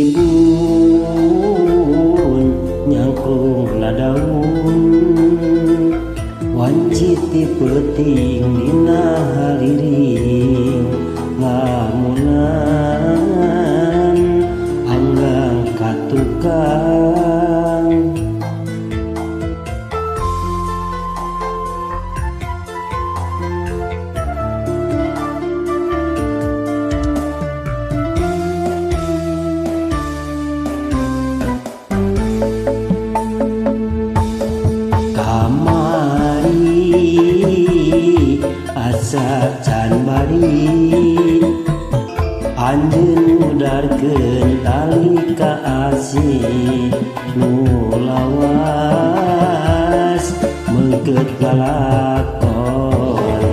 Ibun nyangkung na daun wancit ti peuting dina hariring lamunan anggang katukang asa can bari anjeun mudarkeun tali ka asih nu lawas meukeut lalakon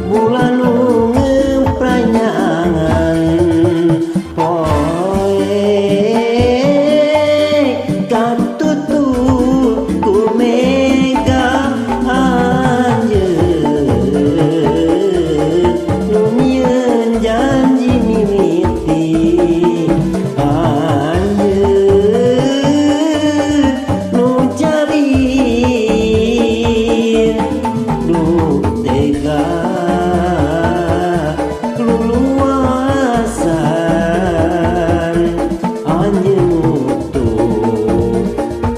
bulan nu ngepranyangan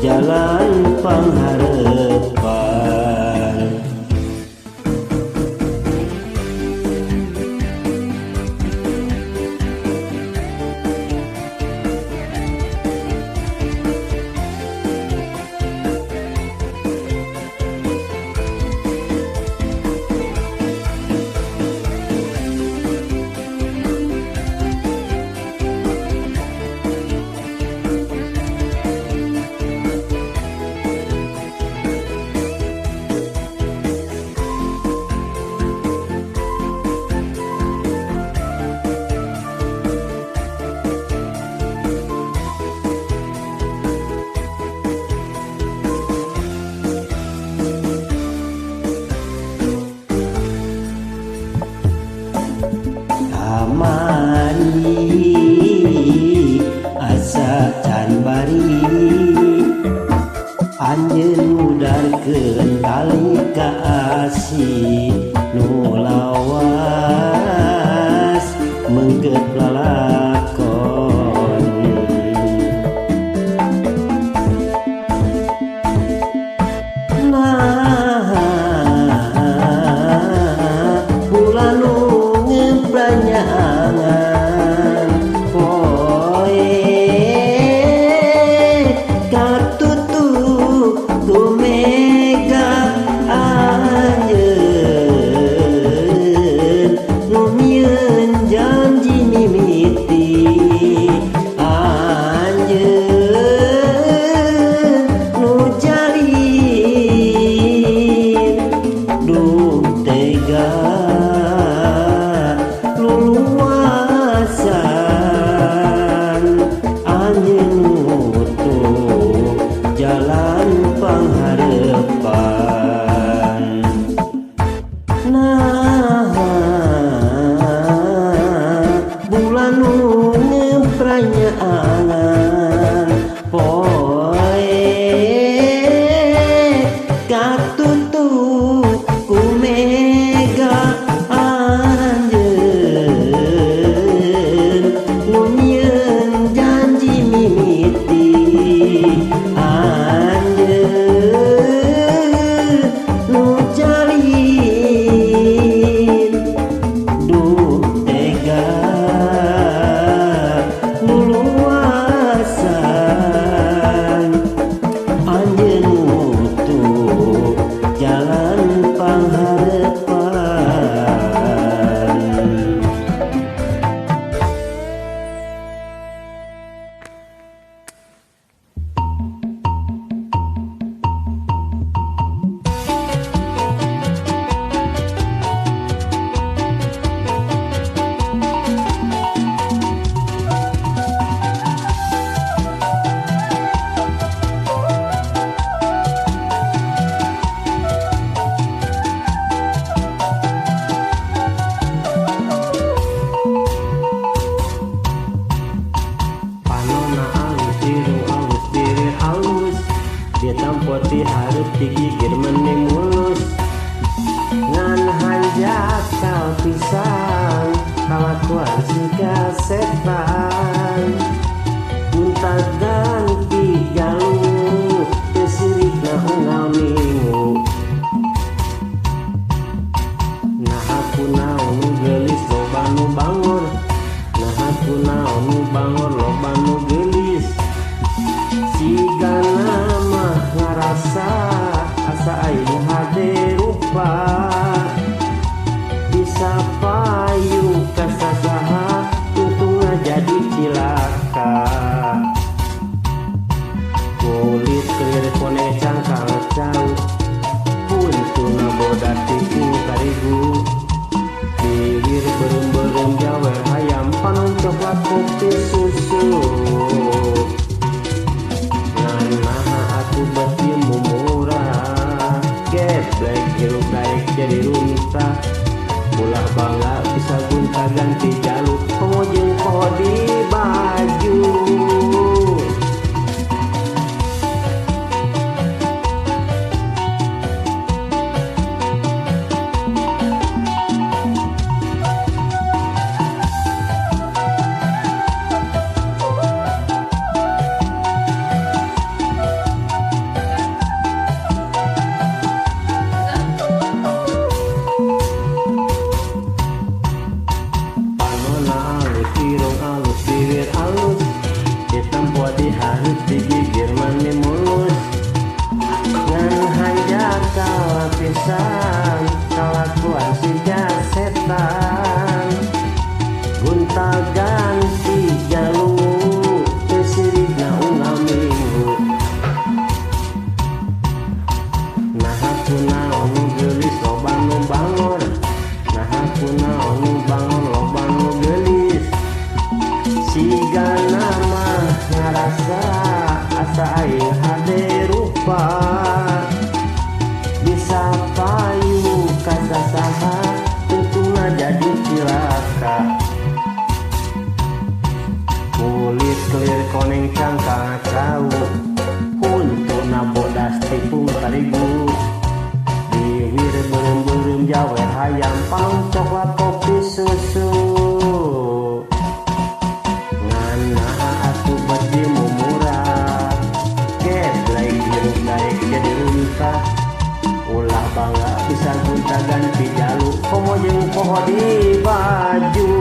jalan pangharapan. Kamari asa can bari anjeun mudarkeun tali ka asih nu lawas meukeut lalakon bulan nu ngepranyangan poe katutup gumega anjeun nu mieun janji mimiti anjeun nu jalin duh tega jalan pangharapan. Bulan nu ngepranyangan poe katutup ku mega anjeun nu nyieun janji mimiti jalan ditampoti hareup digigir meni mulus ngan hanjak kal pisan kalakuan siga setan minta ganti jalur kesirikna unggal minggu nah aku naon gelis loba nu bangor nah aku naon nu bangor loba nu gelis sigana mah ngarasa asa aing hade rupa bisa payu kasasaha tungtungna jadi cilaka kulit kelir kone cangkal cau puntuna bodas tikung karigu bibir berem-berem jawer hayam panon coklat kopi susu nganaha aku beti mumurah geblek hirup daek jadi runtah ulah bangga bisa gunta ganti jalur komo jeung kodi baju digigir mani mulus ngan hanjak kala pisan kalakuan siga setan gunta ganti jalur kesirikna unggal minggu nah aku naon nu gelis loba nu bangor nah aku naon nu bangor loba nu gelis sigana mah ngarasa asa aing hade rupa bisa payu kasasaha tungtungna jadi cilaka kulit kelir koneng cangkal cau puntuna bodas tipung karigu bibir berem-berem jawer hayam panon coklat kopi susu nganaha aku beti mumurah geblek hirup daek jadi runtah ulah bangga bisa gunta ganti jalur komo jeung poho di baju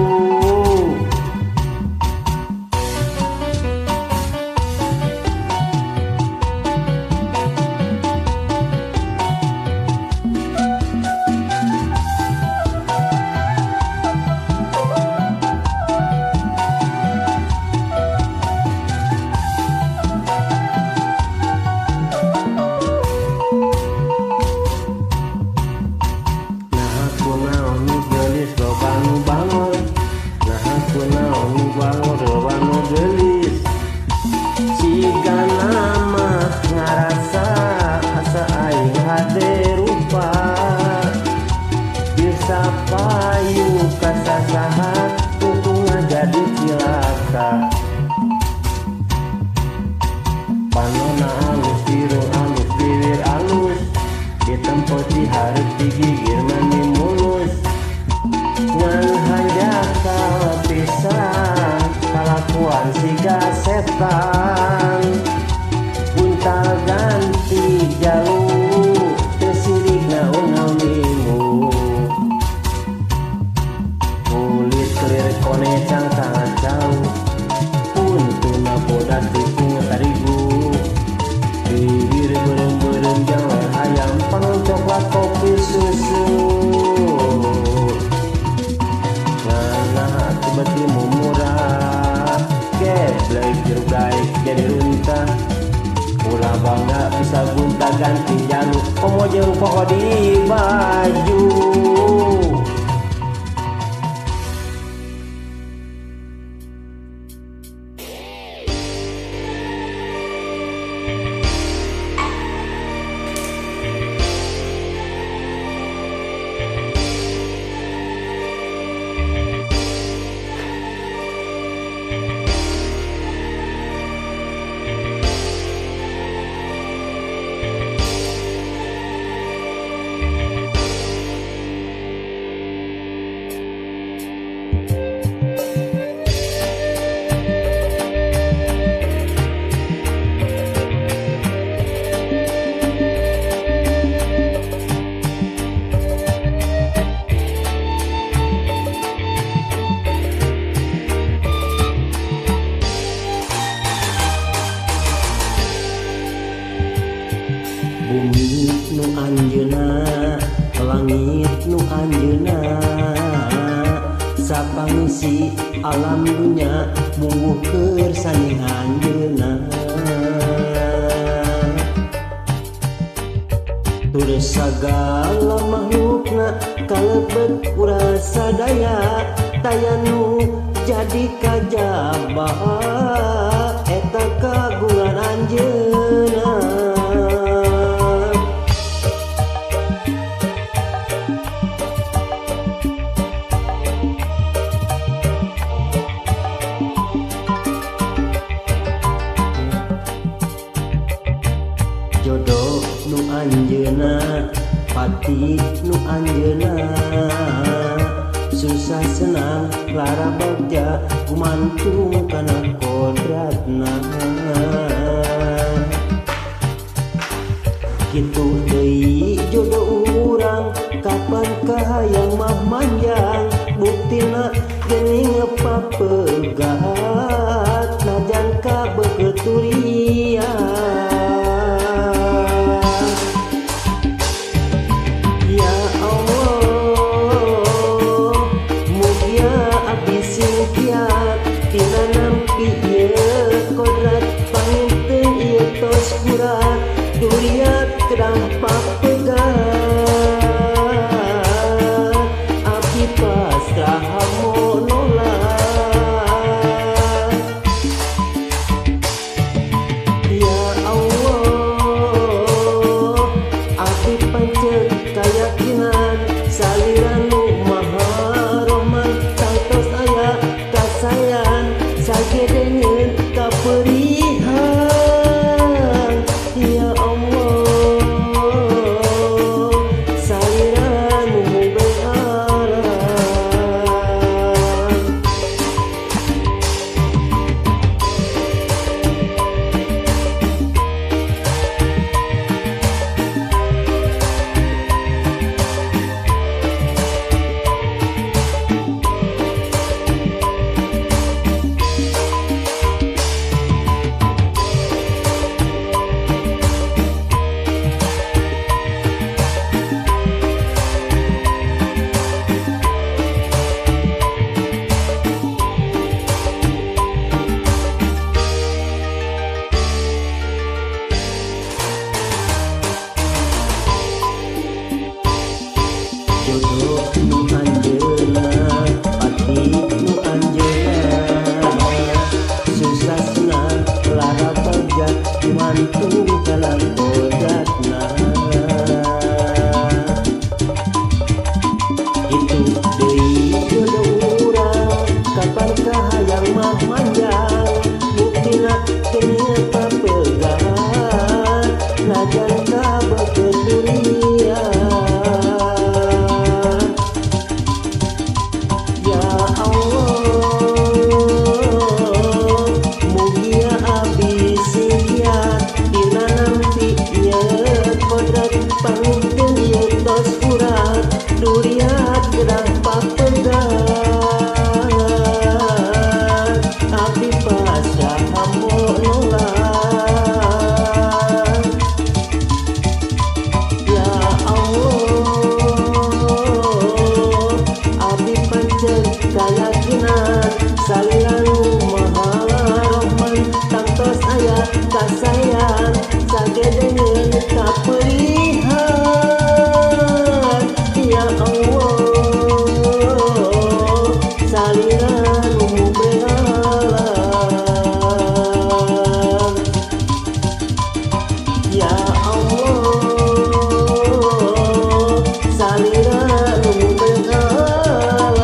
payu kasasaha tungtungna jadi cilaka panonna alus irung alus bibir alus ditempoti hareup digigir mani mulus ngan hanjak kala pisan kalakuan siga setan gunta ganti jalur kesirikna unggal minggu kulit kelir kone cangkal cau puntuna bodas tikung karigu bibir berem-berem jawer hayam panon coklat kopi susu nganaha aku beti mumurah geblek hirup daek jadi runtah ulah bangga bisa gunta ganti jalur komo jeung poho di baju bumi nu anjeuna langit nu anjeuna sapangisi alam dunya mungguh keur sanihan jeuna tur sagala makhlukna kalebet kurasa daya tayanu jadi kajaba eta kagungan anjeuna jodoh nu anjeuna pati nu anjeuna susah senang lara bagja gumantung kana kodratna kitu deui jodoh urang kapankah hayang mah manjang buktina geuning papegat najan kabeukeuturian duriat kedah papegat api pasrah hamo nolak ya Allah api pancet kayakinan saliran nu maha rohman tangtos aya kasayan sagedengeun kaperihan jodoh nu anjeuna pati nu anjeuna susah senang lara bagja gumantung kana kodratna itu deui jodoh urang kapankah hayang mah manjang buktina geuning papegat najan kabeukeuturian pangkeun ieu tos urat duriat kedah papegat api pasrah hamo nolak ya Allah api pancet kayakinan saliran maha rohman tangtos aya kasayan sagedengeun kaperihan ya Allah saliran behalan ya Allah saliran behalan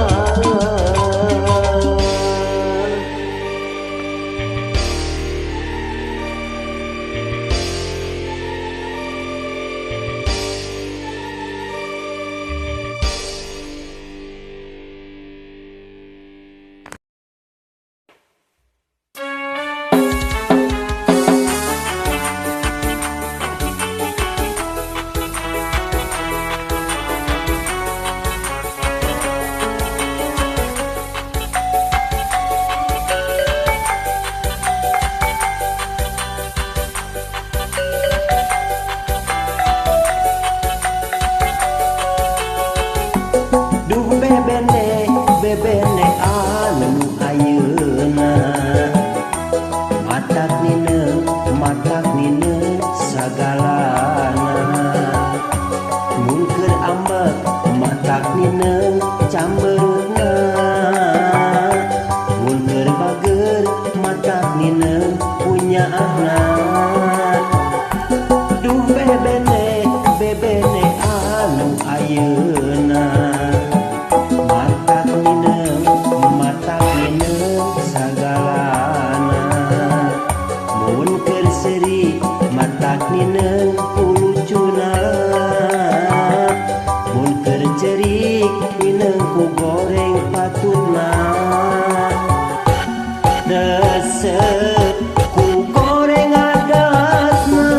sagalana mun keur ambek matak nineng cambeurna mun keur bager matak nineng punya anak duh bebene anu ayeuna matak nineng sagalana mun keur seuri matak nineng ulucuna mun keur cerik nineng ku goreng patutna resep ku goreng adatna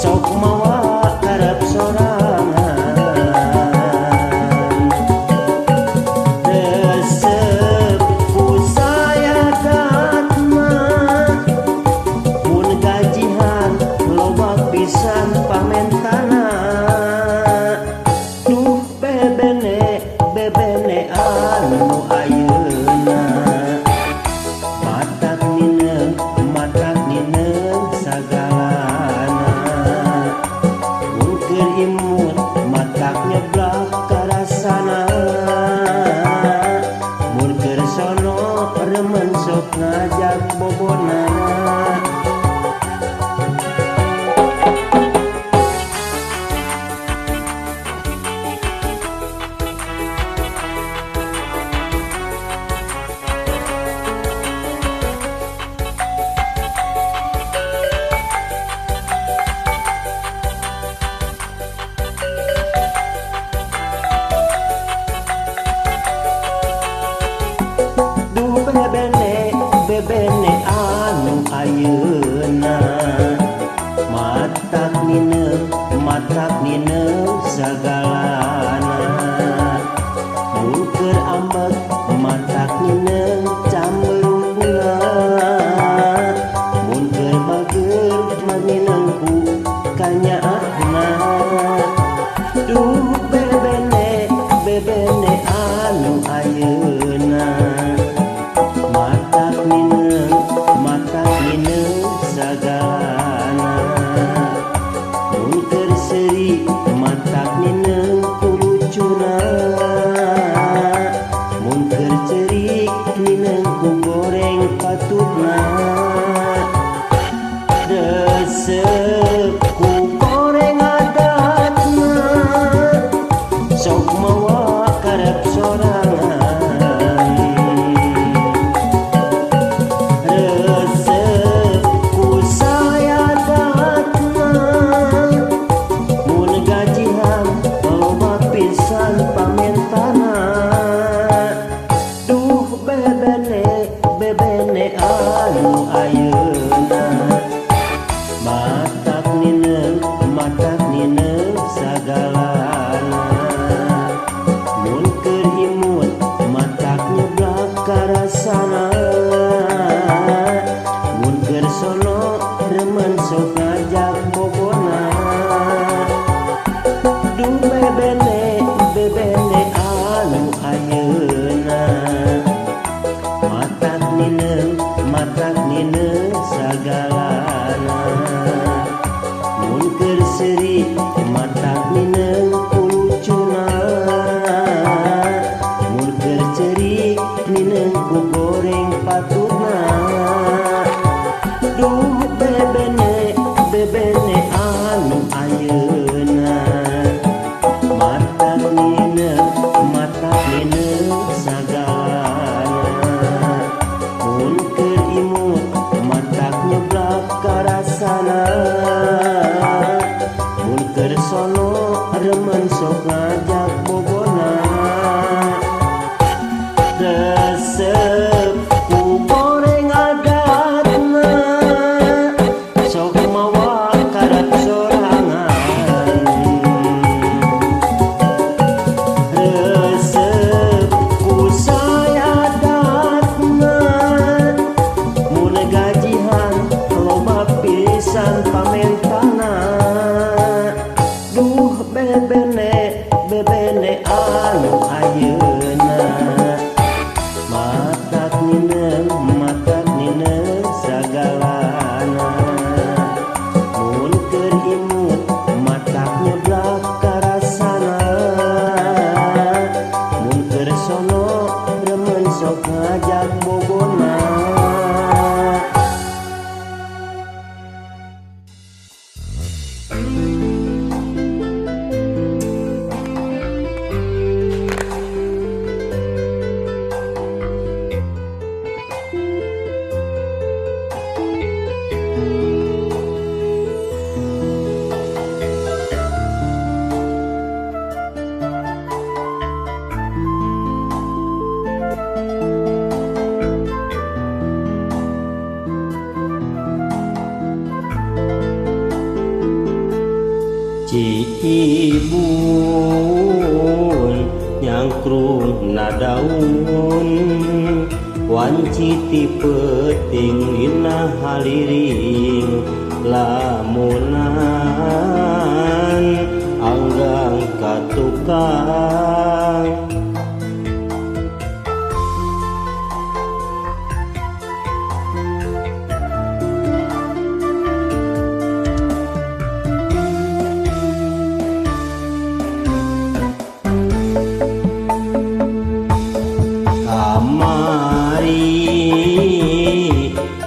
sok mawa karep sorangan resep ku sayadatna mun gajihan loba pisan pamentana duh bebene anu ayeuna matak nineng sagalana mun keur imut matak nyeblak karasana mun keur sono remen sok ngajak bobona bebene anu ayeuna matak nineng sagalana mun keur ambek matak nineng cambeurna mun keur bager maninengku kanyaana duh bebene anu ayeuna matak nineng sagalana mun keur seuri matak nineng kulucuna mun keur cerik nineng ku goreng patutna resep ku goreng adatna sok mawa karep sorangan bebene anu ayeuna matak nineng sagalana mun keur imut matak nyeblak karasana mun keur sono remen sok ngajak bobona duh bebene anu ayeuna matak nineng sagalana mun keur seuri matak nineng ulucuna mun keur cerik nineng ku goreng patutna duh bebene anu ayeuna matak nineng sagalana mun keur imut matak nyeblak karasana mun keur sono remen sok ngajak bobona resep ku goreng adatna sok mawa karep sorangan resep ku sayadatna mun gajihan loba pisan pamentana duh bebene anu ayeuna matak nineng sagalana Ciibun nyangkrung na daun wanci ti peuting dina haliring lamunan anggang ka tukang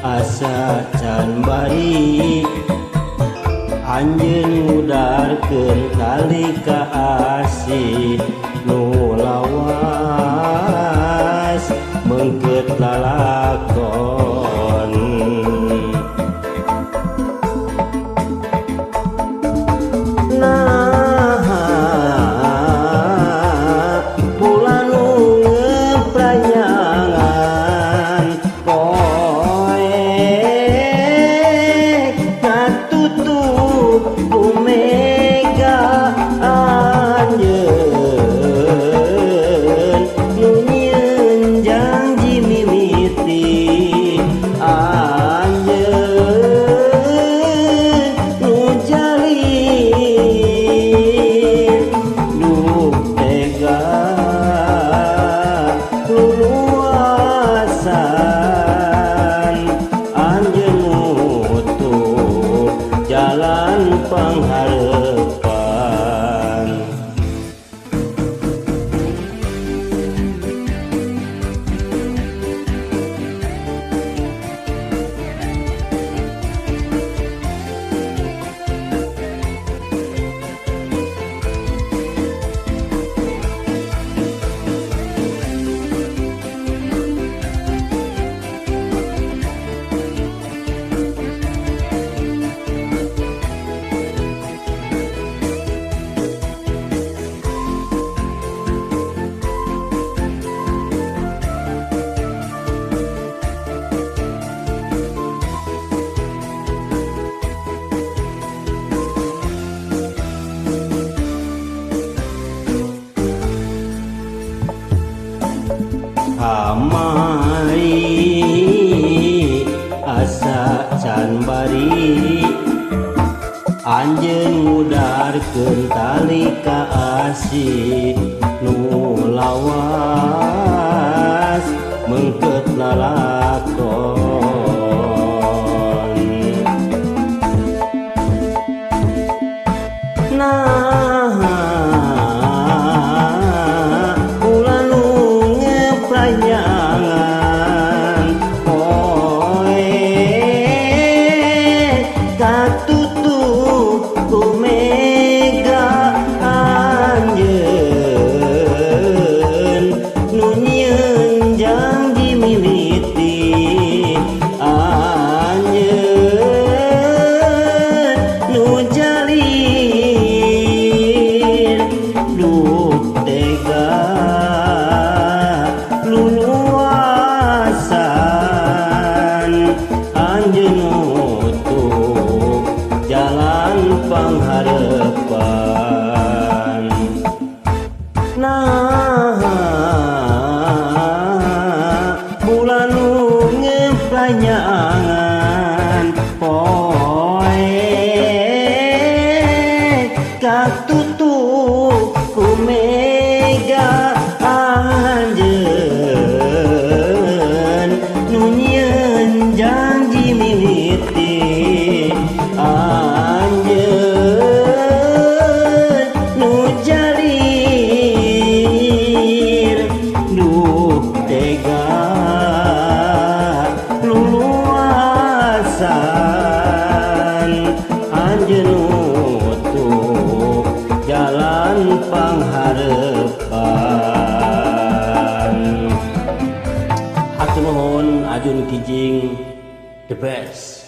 asa can bari anjeun ngudarkeun tali ka asih nu lawas meungkeut lalakon jalan pengharapan. Kamari asa can bari anjeun ngudarkeun tali ka asih nu lawas meungkeut lalakon jangan poe katutup ku mega anjeun nu nyieun janji mimiti anjeun nu jalin duh tega jalan pengharapan. Bulan nu ngepanjangan poe katutup ku mega anjeun nu nyieun janji mimiti anjeun nu jalir duh tega luasan anjeun nutup jalan pengharapan. Hatur nuhun Ajun Kijing the best.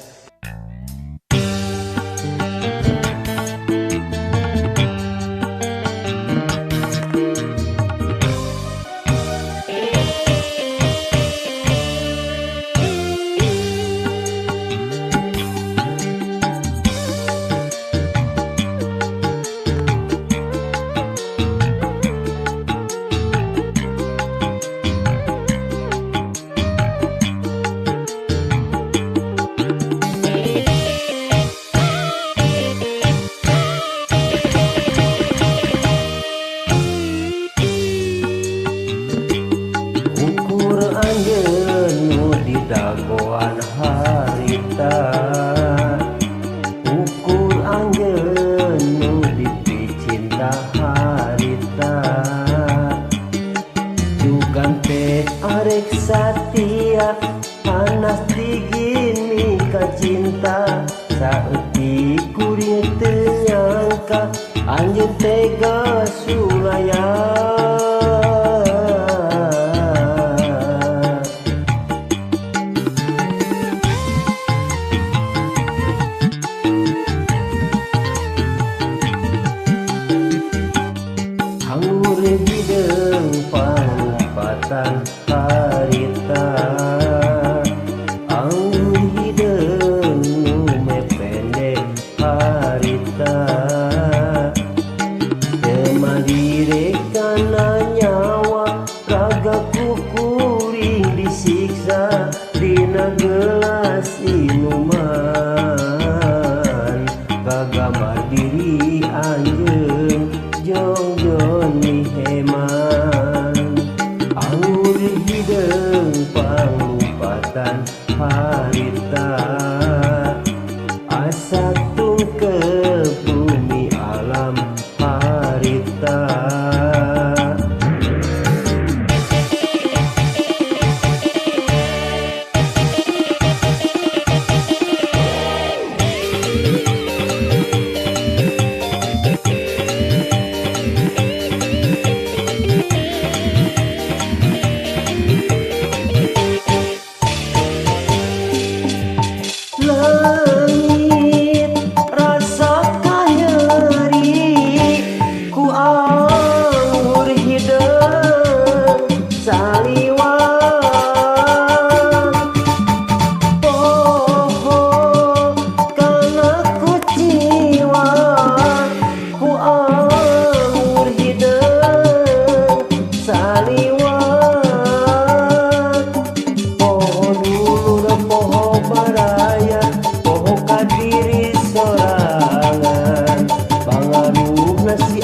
sangka anjeun tega sulaya. Anggur hideung parumpatan harita, anggur hideung nu mependek harita, temadirekana nyawa raga kukuring disiksa dina gelas inuman, kagambar diri anjeun jongjon heman. Anggur hideung panglupatan harita, asa tungkep bumi alam harita. Langit rasa kanyeri ku anggur hideung saliwat, poho kana kuciwa ku anggur hideung saliwat. Poho dulur poho baraya, poho kadiri sorangan, pangaruhna si